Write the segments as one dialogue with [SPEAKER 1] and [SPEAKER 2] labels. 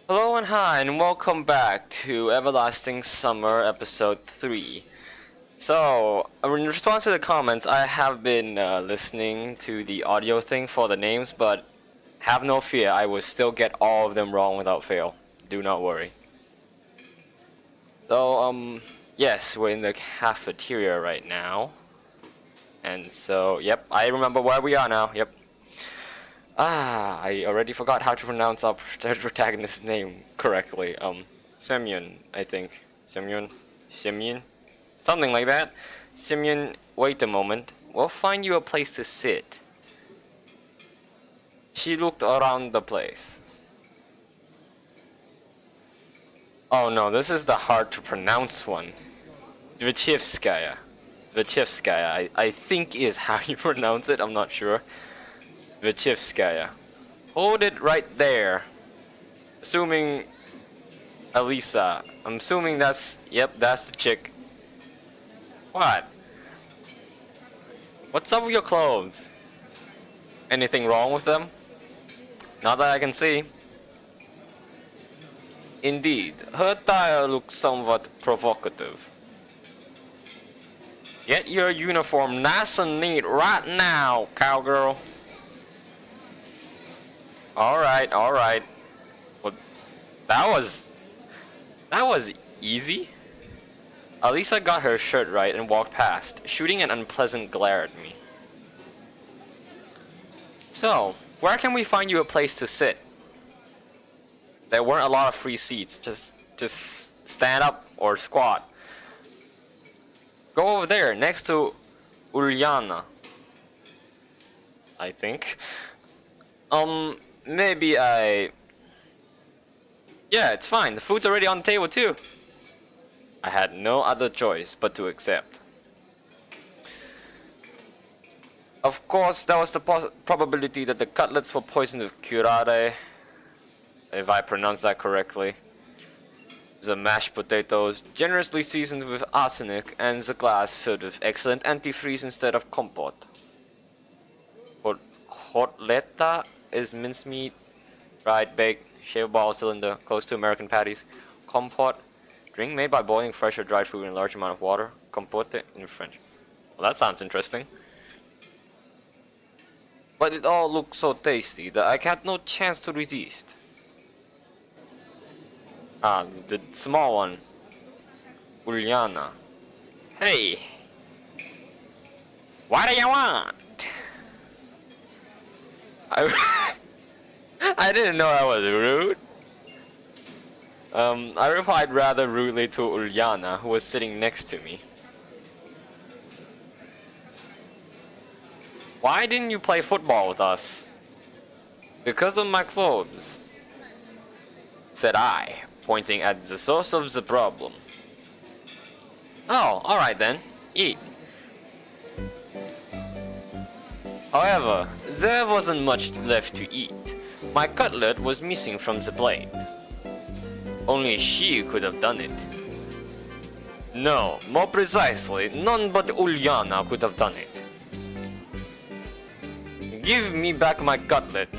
[SPEAKER 1] Hello and hi, and welcome back to Everlasting Summer Episode 3. So, in response to the comments, I have been listening to the audio thing for the names, but have no fear, I will still get all of them wrong without fail. Do not worry. So, yes, we're in the cafeteria right now. And so, yep, I remember where we are now, yep. I already forgot how to pronounce our protagonist's name correctly. Semyon, I think. Semyon? Something like that. Semyon, wait a moment. We'll find you a place to sit. She looked around the place. Oh no, this is the hard to pronounce one. Dvichevskaya. I think is how you pronounce it, I'm not sure. Dvichevskaya. Hold it right there. Assuming Elisa. I'm assuming that's that's the chick. What? What's up with your clothes? Anything wrong with them? Not that I can see. Indeed, her attire looks somewhat provocative. Get your uniform nice and neat right now, cowgirl. Alright. Well, that was easy. Elisa got her shirt right and walked past, shooting an unpleasant glare at me. So, where can we find you a place to sit? There weren't a lot of free seats, just stand up or squat. Go over there, next to Ulyana. I think. Maybe yeah, it's fine. The food's already on the table too. I had no other choice but to accept. Of course, there was the probability that the cutlets were poisoned with curare, if I pronounced that correctly. The mashed potatoes, generously seasoned with arsenic, and the glass filled with excellent antifreeze instead of compote. Kotleta is mincemeat, fried, baked, shavable cylinder, close to American patties. Compote, drink made by boiling fresh or dried food in a large amount of water. Compote in French. Well, that sounds interesting. But it all looked so tasty that I had no chance to resist. The small one. Ulyana. Hey! What do you want? I didn't know I was rude. I replied rather rudely to Ulyana, who was sitting next to me. Why didn't you play football with us? Because of my clothes, said I, pointing at the source of the problem. Oh, alright then. Eat. However, there wasn't much left to eat. My cutlet was missing from the plate. Only she could have done it. No, more precisely, none but Ulyana could have done it. Give me back my cutlet.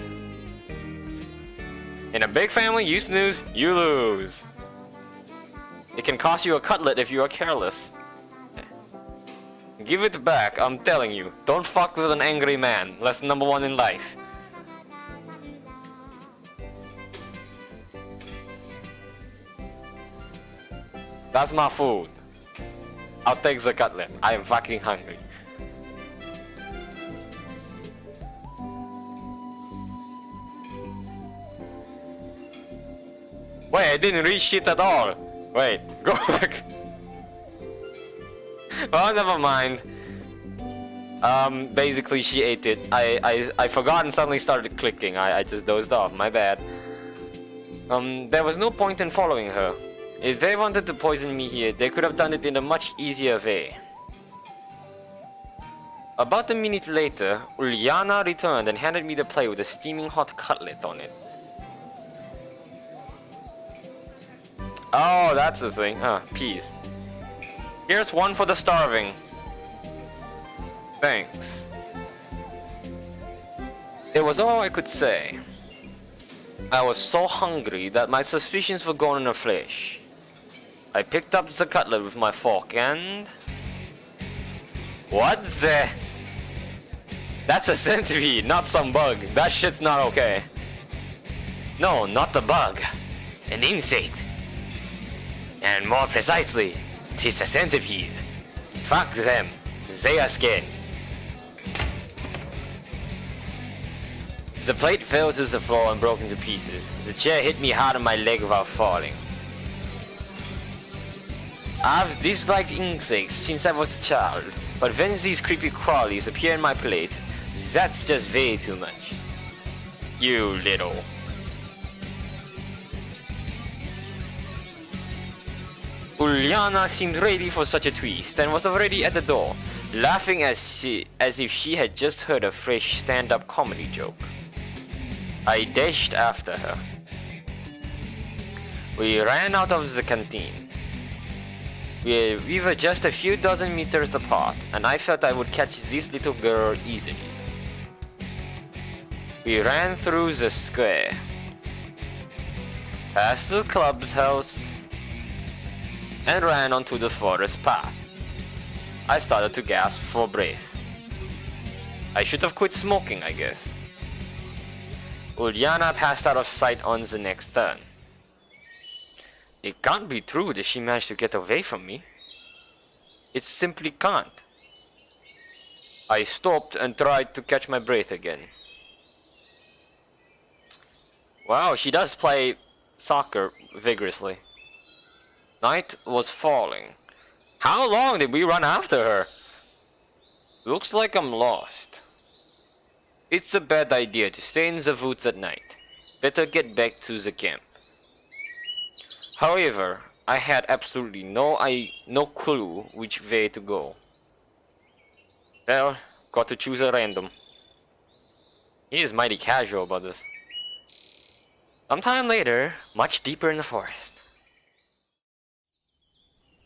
[SPEAKER 1] In a big family, you snooze, you lose. It can cost you a cutlet if you are careless. Give it back, I'm telling you. Don't fuck with an angry man. Lesson number 1 in life. That's my food. I'll take the cutlet. I am fucking hungry. Wait, I didn't read shit at all. Wait, go back. Well, never mind. Basically she ate it. I forgot and suddenly started clicking. I just dozed off, my bad. There was no point in following her. If they wanted to poison me here, they could have done it in a much easier way. About a minute later, Ulyana returned and handed me the plate with a steaming hot cutlet on it. Oh, that's the thing. Peas. Here's one for the starving. Thanks. It was all I could say. I was so hungry that my suspicions were gone in a flash. I picked up the cutlet with my fork and... What the... That's a centipede, not some bug. That shit's not okay. No, not the bug. An insect. And more precisely, 'tis a centipede. Fuck them. They are scared. The plate fell to the floor and broke into pieces. The chair hit me hard on my leg while falling. I've disliked insects since I was a child, but when these creepy crawlies appear in my plate, that's just way too much. You little. Uliana seemed ready for such a twist and was already at the door, laughing as if she had just heard a fresh stand-up comedy joke. I dashed after her. We ran out of the canteen. We were just a few dozen meters apart, and I felt I would catch this little girl easily. We ran through the square, past the club's house, and ran onto the forest path. I started to gasp for breath. I should have quit smoking, I guess. Uliana passed out of sight on the next turn. It can't be true that she managed to get away from me. It simply can't. I stopped and tried to catch my breath again. Wow, she does play soccer vigorously. Night was falling. How long did we run after her? Looks like I'm lost. It's a bad idea to stay in the woods at night. Better get back to the camp. However, I had absolutely no clue which way to go. Well, got to choose a random. He is mighty casual about this. Sometime later, much deeper in the forest.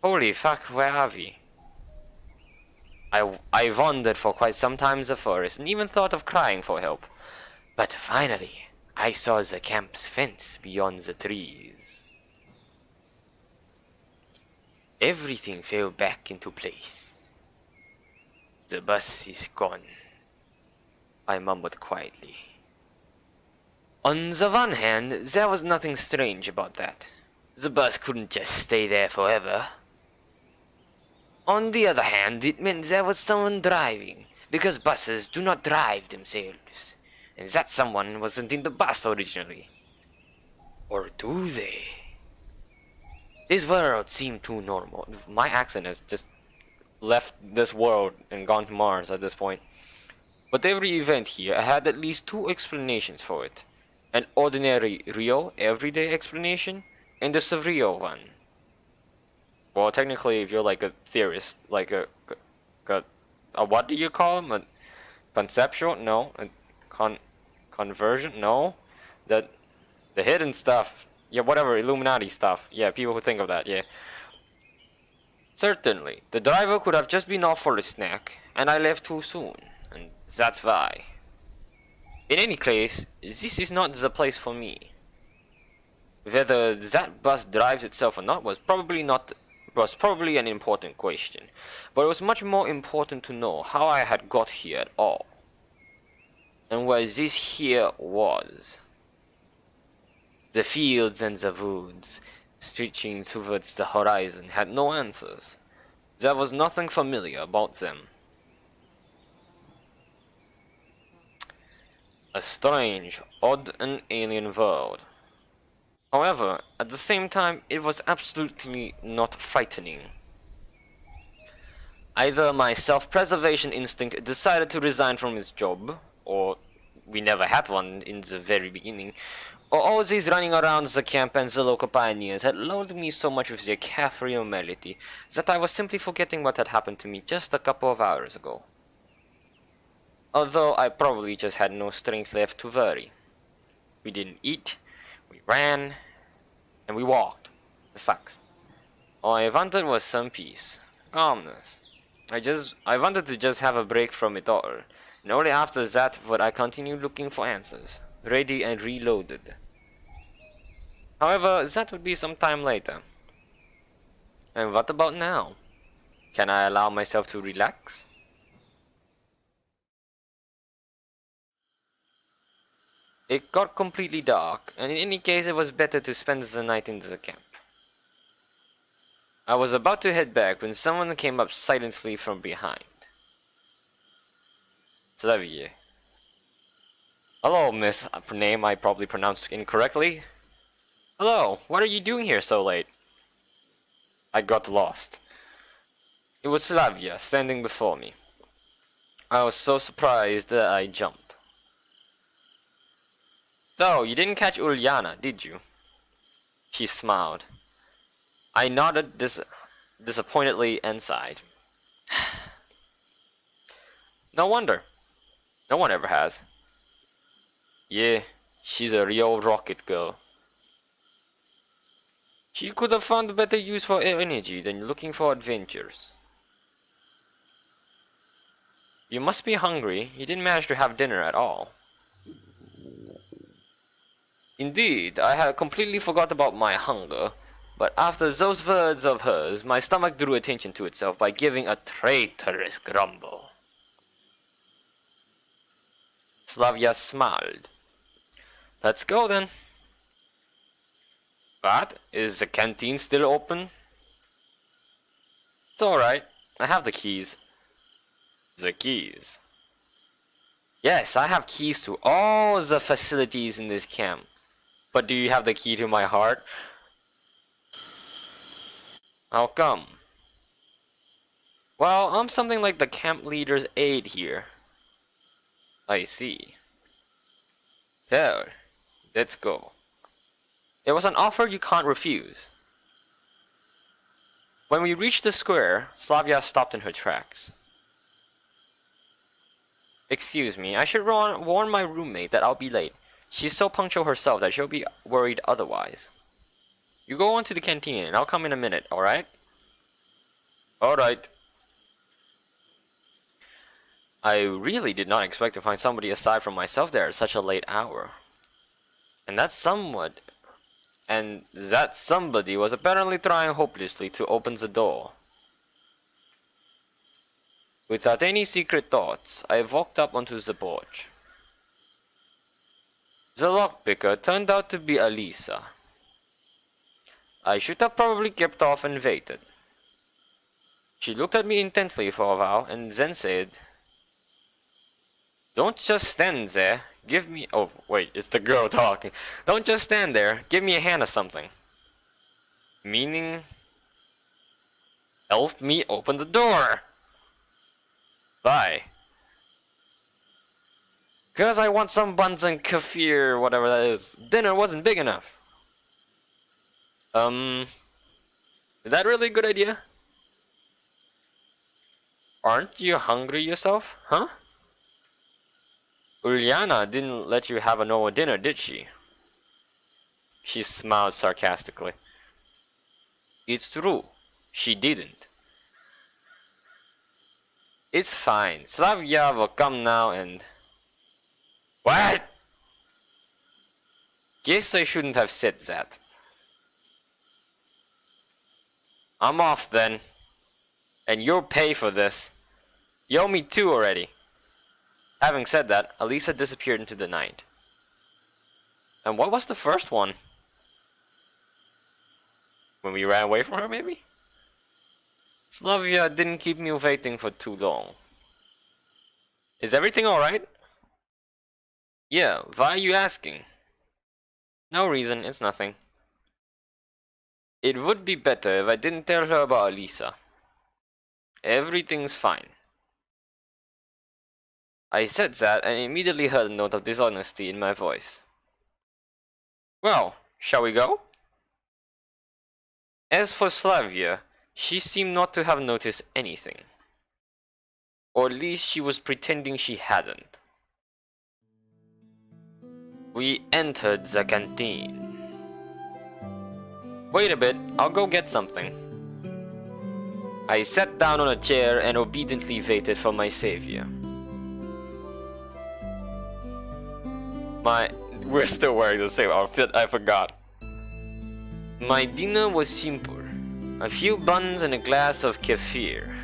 [SPEAKER 1] Holy fuck, where are we? I wandered for quite some time in the forest and even thought of crying for help. But finally, I saw the camp's fence beyond the trees. Everything fell back into place. The bus is gone, I mumbled quietly. On the one hand, there was nothing strange about that. The bus couldn't just stay there forever. On the other hand, it meant there was someone driving, because buses do not drive themselves, and that someone wasn't in the bus originally. Or do they? This world seemed too normal. My accent has just left this world and gone to Mars at this point. But every event here had at least two explanations for it. An ordinary, real, everyday explanation, and a surreal one. Well, technically, if you're like a theorist, like a what do you call them? A conceptual? No. A conversion? No. The hidden stuff. Yeah, whatever, Illuminati stuff. Yeah, people who think of that, yeah. Certainly, the driver could have just been off for a snack, and I left too soon, and that's why. In any case, this is not the place for me. Whether that bus drives itself or not was probably an important question, but it was much more important to know how I had got here at all, and where this here was. The fields and the woods, stretching towards the horizon, had no answers. There was nothing familiar about them. A strange, odd and alien world. However, at the same time, it was absolutely not frightening. Either my self-preservation instinct decided to resign from its job, or we never had one in the very beginning, or all these running around the camp and the local pioneers had lulled me so much with their carefree normality that I was simply forgetting what had happened to me just a couple of hours ago. Although I probably just had no strength left to worry. We didn't eat, we ran, and we walked. It sucks. All I wanted was some peace, calmness. I wanted to just have a break from it all, and only after that would I continue looking for answers, ready and reloaded. However, that would be some time later. And what about now? Can I allow myself to relax? It got completely dark, and in any case it was better to spend the night in the camp. I was about to head back when someone came up silently from behind. Slaviye. Hello, miss. A name I probably pronounced incorrectly. Hello, what are you doing here so late? I got lost. It was Slavia standing before me. I was so surprised that I jumped. So, you didn't catch Ulyana, did you? She smiled. I nodded disappointedly and sighed. No wonder. No one ever has. Yeah, she's a real rocket girl. She could have found better use for her energy than looking for adventures. You must be hungry. You didn't manage to have dinner at all. Indeed, I had completely forgot about my hunger, but after those words of hers, my stomach drew attention to itself by giving a traitorous grumble. Slavia smiled. Let's go then. But, is the canteen still open? It's alright, I have the keys. The keys? Yes, I have keys to all the facilities in this camp. But do you have the key to my heart? How come? Well, I'm something like the camp leader's aide here. I see. There, let's go. It was an offer you can't refuse. When we reached the square, Slavia stopped in her tracks. Excuse me, I should warn my roommate that I'll be late. She's so punctual herself that she'll be worried otherwise. You go on to the canteen and I'll come in a minute, alright? Alright. I really did not expect to find somebody aside from myself there at such a late hour. And that somebody was apparently trying hopelessly to open the door. Without any secret thoughts, I walked up onto the porch. The lockpicker turned out to be Alisa. I should have probably kept off and waited. She looked at me intently for a while and then said, "Don't just stand there, give me—" oh wait, it's the girl talking. "Don't just stand there, give me a hand or something." Meaning, help me open the door. Why? Because I want some buns and kefir, whatever that is. Dinner wasn't big enough. Is that really a good idea? Aren't you hungry yourself, huh? Ulyana didn't let you have a normal dinner, did she? She smiled sarcastically. It's true, she didn't. It's fine, Slavia will come now and... What? Guess I shouldn't have said that. I'm off then. And you'll pay for this. You owe me 2 already. Having said that, Alisa disappeared into the night. And what was the first one? When we ran away from her, maybe? Slavia didn't keep me waiting for too long. Is everything alright? Yeah, why are you asking? No reason, it's nothing. It would be better if I didn't tell her about Alisa. Everything's fine. I said that and immediately heard a note of dishonesty in my voice. Well, shall we go? As for Slavia, she seemed not to have noticed anything. Or at least she was pretending she hadn't. We entered the canteen. Wait a bit, I'll go get something. I sat down on a chair and obediently waited for my savior. We're still wearing the same outfit, I forgot. My dinner was simple. A few buns and a glass of kefir.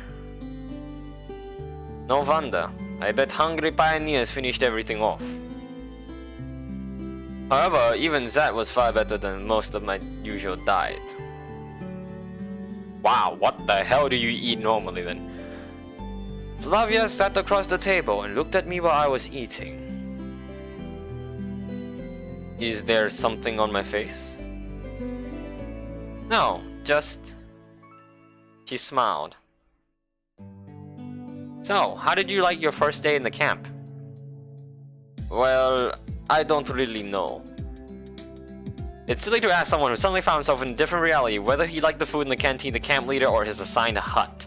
[SPEAKER 1] No wonder. I bet hungry pioneers finished everything off. However, even that was far better than most of my usual diet. Wow, what the hell do you eat normally then? Slavia sat across the table and looked at me while I was eating. Is there something on my face? No, just... She smiled. So, how did you like your first day in the camp? Well, I don't really know. It's silly to ask someone who suddenly found himself in a different reality whether he liked the food in the canteen, the camp leader, or his assigned hut.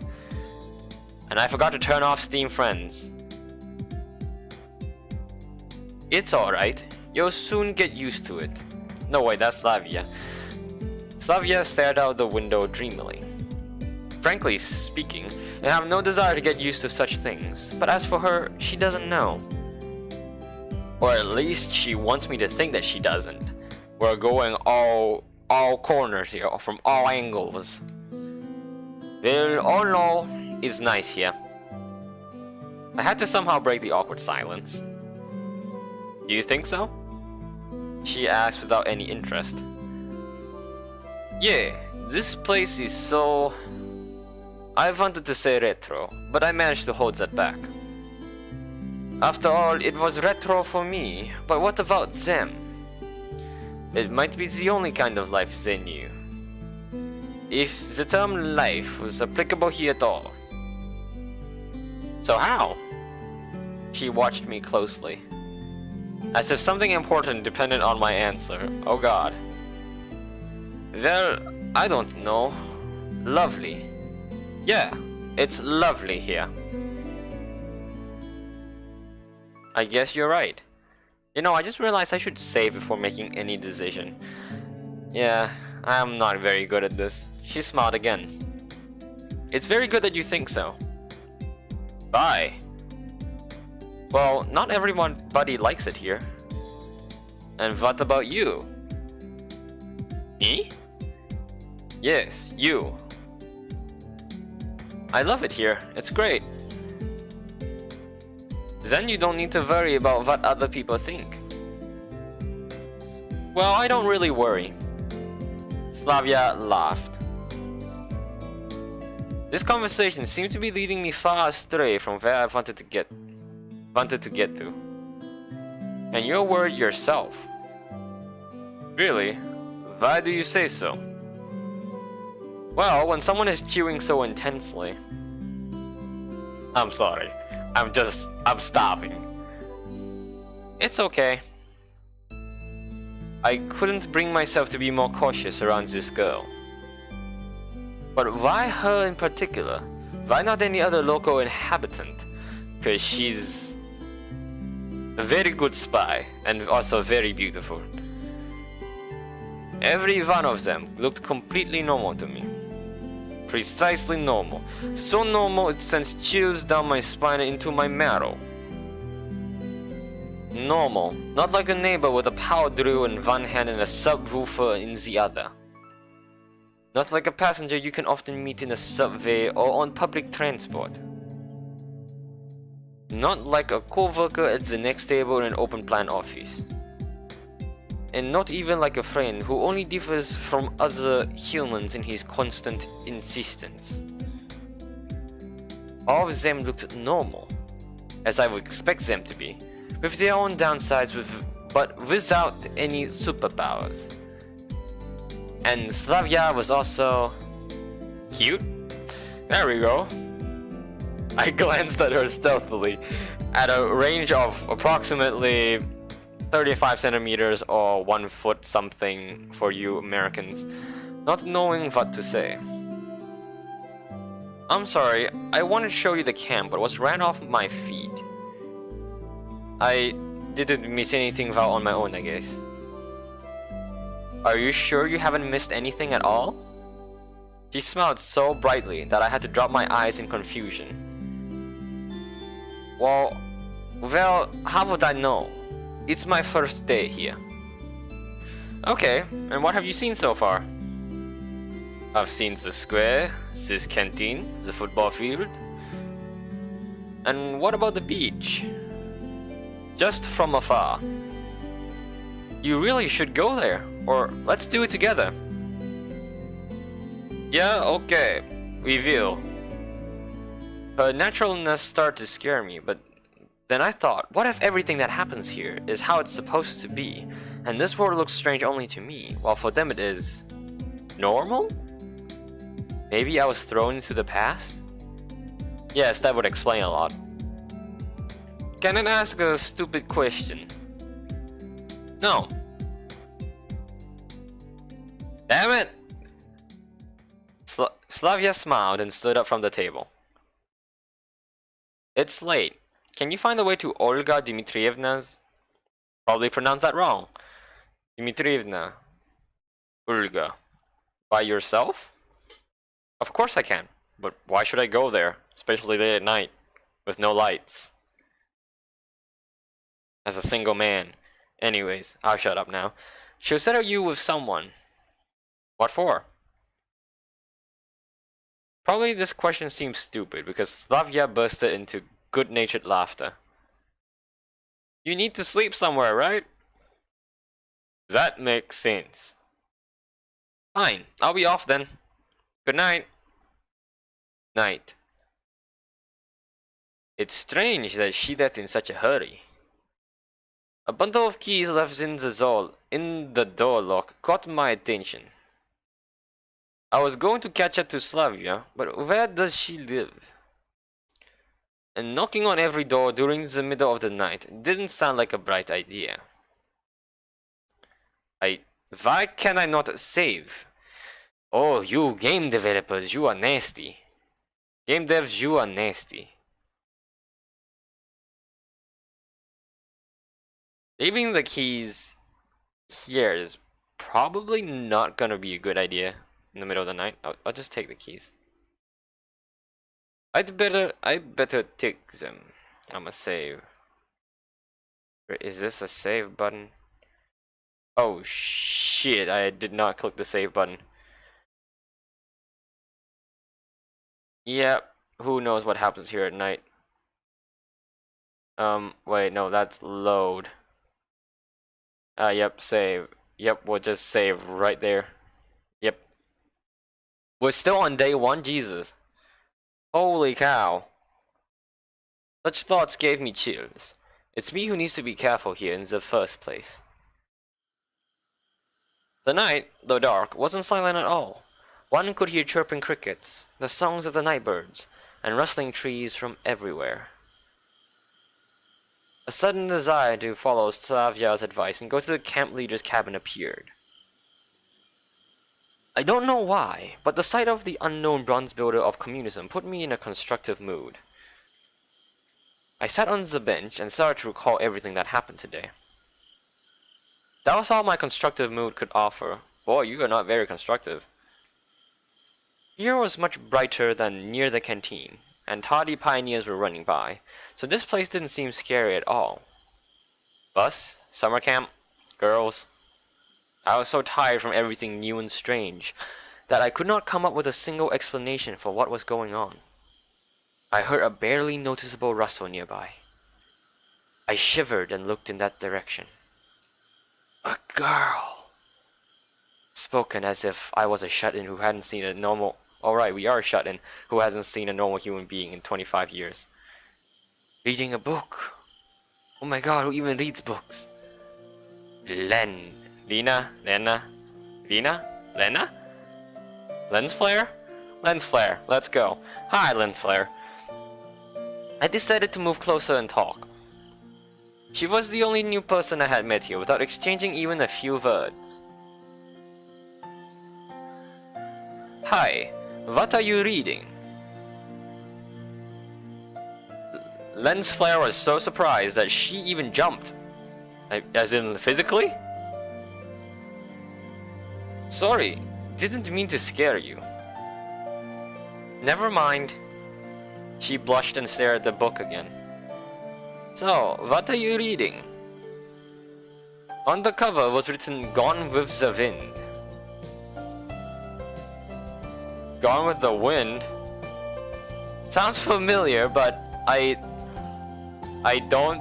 [SPEAKER 1] And I forgot to turn off Steam Friends. It's alright. You'll soon get used to it. No wait, that's Slavia. Slavia stared out the window dreamily. Frankly speaking, I have no desire to get used to such things, but as for her, she doesn't know. Or at least she wants me to think that she doesn't. We're going all corners here, from all angles. Well, all in all, it's nice here. I had to somehow break the awkward silence. Do you think so? She asked without any interest. Yeah, this place is so... I wanted to say retro, but I managed to hold that back. After all, it was retro for me, but what about them? It might be the only kind of life they knew. If the term life was applicable here at all. So how? She watched me closely. As if something important depended on my answer. Oh god. Well, I don't know. Lovely. Yeah, it's lovely here. I guess you're right. You know, I just realized I should save before making any decision. Yeah, I'm not very good at this. She smiled again. It's very good that you think so. Bye. Well, not everybody likes it here. And what about you? Me? Yes, you. I love it here. It's great. Then you don't need to worry about what other people think. Well, I don't really worry. Slavia laughed. This conversation seemed to be leading me far astray from where I wanted to get to. And you're worried yourself. Really? Why do you say so? Well, when someone is chewing so intensely... I'm sorry. I'm stopping. It's okay. I couldn't bring myself to be more cautious around this girl. But why her in particular? Why not any other local inhabitant? Because she's a very good spy and also very beautiful. Every one of them looked completely normal to me. Precisely normal. So normal it sends chills down my spine into my marrow. Normal. Not like a neighbor with a power drill in one hand and a subwoofer in the other. Not like a passenger you can often meet in a subway or on public transport. Not like a co-worker at the next table in an open plan office. And not even like a friend who only differs from other humans in his constant insistence. All of them looked normal, as I would expect them to be, with their own downsides but without any superpowers. And Slavia was also... cute? There we go. I glanced at her stealthily, at a range of approximately 35 centimeters or 1 foot something for you Americans, not knowing what to say. I'm sorry, I wanted to show you the camp, but was ran off my feet. I didn't miss anything while on my own, I guess. Are you sure you haven't missed anything at all? She smiled so brightly that I had to drop my eyes in confusion. Well, how would I know? It's my first day here. Okay, and what have you seen so far? I've seen the square, this canteen, the football field. And what about the beach? Just from afar. You really should go there, or let's do it together. Yeah, okay, we will. Her naturalness started to scare me, but then I thought, what if everything that happens here is how it's supposed to be, and this world looks strange only to me, while for them it is normal? Maybe I was thrown into the past? Yes, that would explain a lot. Can I ask a stupid question? No. Damn it! Slavia smiled and stood up from the table. It's late. Can you find a way to Olga Dmitrievna's? Probably pronounced that wrong. Dmitrievna. Olga. By yourself? Of course I can. But why should I go there? Especially late at night. With no lights. As a single man. Anyways, I'll shut up now. She'll settle you with someone. What for? Probably this question seems stupid because Slavia bursted into good-natured laughter. You need to sleep somewhere, right? That makes sense. Fine, I'll be off then. Good night. Night. It's strange that she left in such a hurry. A bundle of keys left in the door lock caught my attention. I was going to catch up to Slavia, but where does she live? And knocking on every door during the middle of the night didn't sound like a bright idea. Why can I not save? Oh, you game developers, you are nasty. Game devs, you are nasty. Leaving the keys here is probably not gonna be a good idea in the middle of the night. I'll just take the keys. I better take them. I'ma save. Is this a save button? Oh shit, I did not click the save button. Yep, who knows what happens here at night. Wait, no, that's load. Yep, save. Yep, we'll just save right there. Yep. We're still on day 1, Jesus. Holy cow. Such thoughts gave me chills. It's me who needs to be careful here in the first place. The night, though dark, wasn't silent at all. One could hear chirping crickets, the songs of the night birds, and rustling trees from everywhere. A sudden desire to follow Slavia's advice and go to the camp leader's cabin appeared. I don't know why, but the sight of the unknown bronze builder of communism put me in a constructive mood. I sat on the bench and started to recall everything that happened today. That was all my constructive mood could offer. Boy, you are not very constructive. Here was much brighter than near the canteen, and tardy pioneers were running by, so this place didn't seem scary at all. Bus, summer camp, girls. I was so tired from everything new and strange that I could not come up with a single explanation for what was going on. I heard a barely noticeable rustle nearby. I shivered and looked in that direction. A girl! Spoken as if I was a shut-in who hadn't seen a normal... Alright, we are a shut-in who hasn't seen a normal human being in 25 years. Reading a book. Oh my god, who even reads books? Lena? Lens flare? Lens flare, let's go. Hi, lens flare. I decided to move closer and talk. She was the only new person I had met here without exchanging even a few words. Hi, what are you reading? Lens flare was so surprised that she even jumped. As in physically? Sorry, didn't mean to scare you. Never mind. She blushed and stared at the book again. So, what are you reading? On the cover was written Gone with the Wind. Gone with the Wind. Sounds familiar, but I don't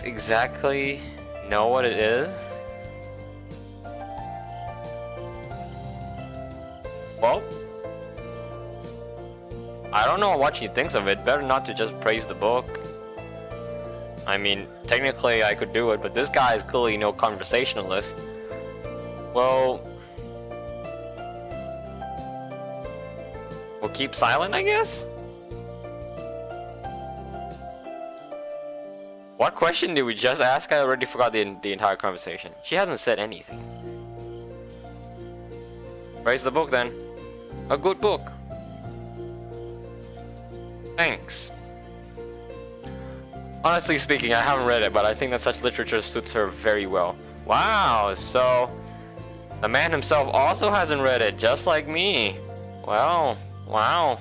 [SPEAKER 1] exactly know what it is. Well, I don't know what she thinks of it. Better not to just praise the book. I mean, technically I could do it, but this guy is clearly no conversationalist. Well, we'll keep silent, I guess? What question did we just ask? I already forgot the entire conversation. She hasn't said anything. Praise the book then. A good book. Thanks. Honestly speaking, I haven't read it, but I think that such literature suits her very well. Wow, so the man himself also hasn't read it, just like me. Well, wow.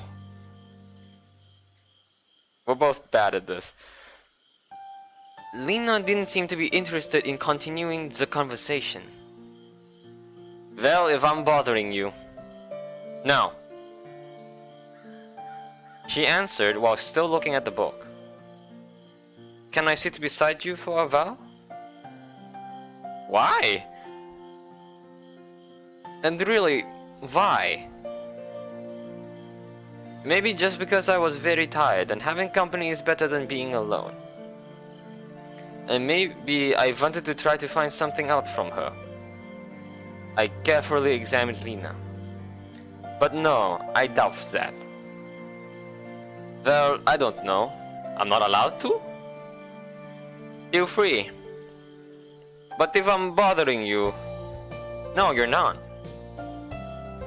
[SPEAKER 1] We're both bad at this. Lena didn't seem to be interested in continuing the conversation. Well, if I'm bothering you. No. She answered while still looking at the book. Can I sit beside you for a while? Why? And really, why? Maybe just because I was very tired and having company is better than being alone. And maybe I wanted to try to find something out from her. I carefully examined Lena. But no, I doubt that. Well, I don't know. I'm not allowed to? Feel free. But if I'm bothering you... No, you're not.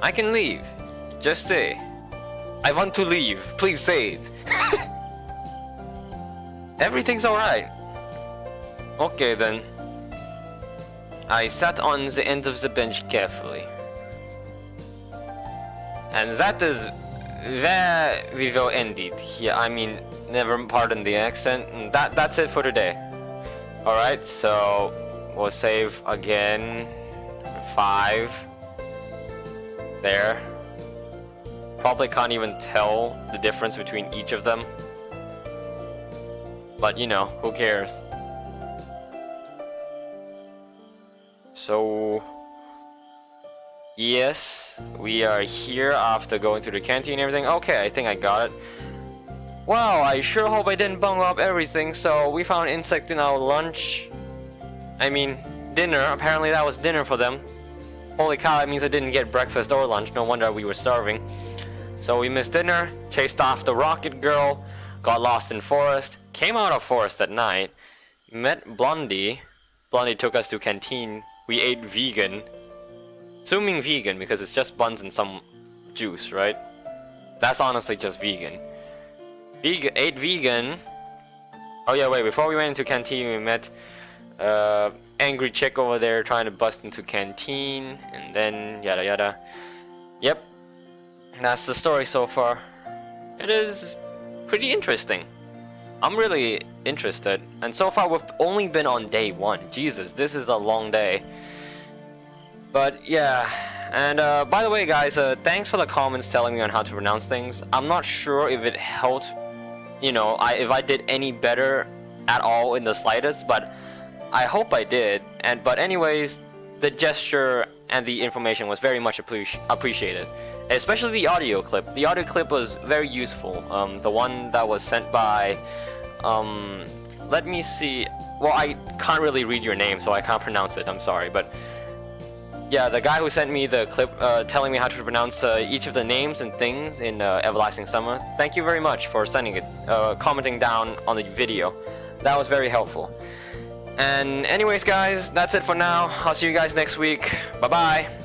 [SPEAKER 1] I can leave. Just say. I want to leave. Please say it. Everything's alright. Okay then. I sat on the end of the bench carefully. And that is where we will end it here. I mean, never pardon the accent. That's it for today. Alright, so we'll save again. 5. There. Probably can't even tell the difference between each of them. But you know, who cares? So... yes, we are here after going to the canteen and everything. Okay, I think I got it. Wow, I sure hope I didn't bung up everything. So we found insect in our lunch. I mean, dinner. Apparently that was dinner for them. Holy cow, it means I didn't get breakfast or lunch. No wonder we were starving. So we missed dinner, chased after Rocket Girl, got lost in forest, came out of forest at night, met Blondie. Blondie took us to canteen. We ate vegan. Assuming vegan because it's just buns and some juice, right? That's honestly just vegan. Ate vegan. Oh yeah, wait, before we went into canteen we met angry chick over there trying to bust into canteen, and then yada yada. Yep, that's the story so far. It is pretty interesting. I'm really interested, and so far we've only been on day 1. Jesus, this is a long day. But yeah, and by the way guys, thanks for the comments telling me on how to pronounce things. I'm not sure if it helped, you know, if I did any better at all in the slightest, but I hope I did. But anyways, the gesture and the information was very much appreciated. Especially the audio clip. The audio clip was very useful. The one that was sent by, let me see. Well, I can't really read your name, so I can't pronounce it. I'm sorry, but yeah, the guy who sent me the clip telling me how to pronounce each of the names and things in Everlasting Summer. Thank you very much for sending it, commenting down on the video. That was very helpful. And anyways guys, that's it for now. I'll see you guys next week. Bye bye.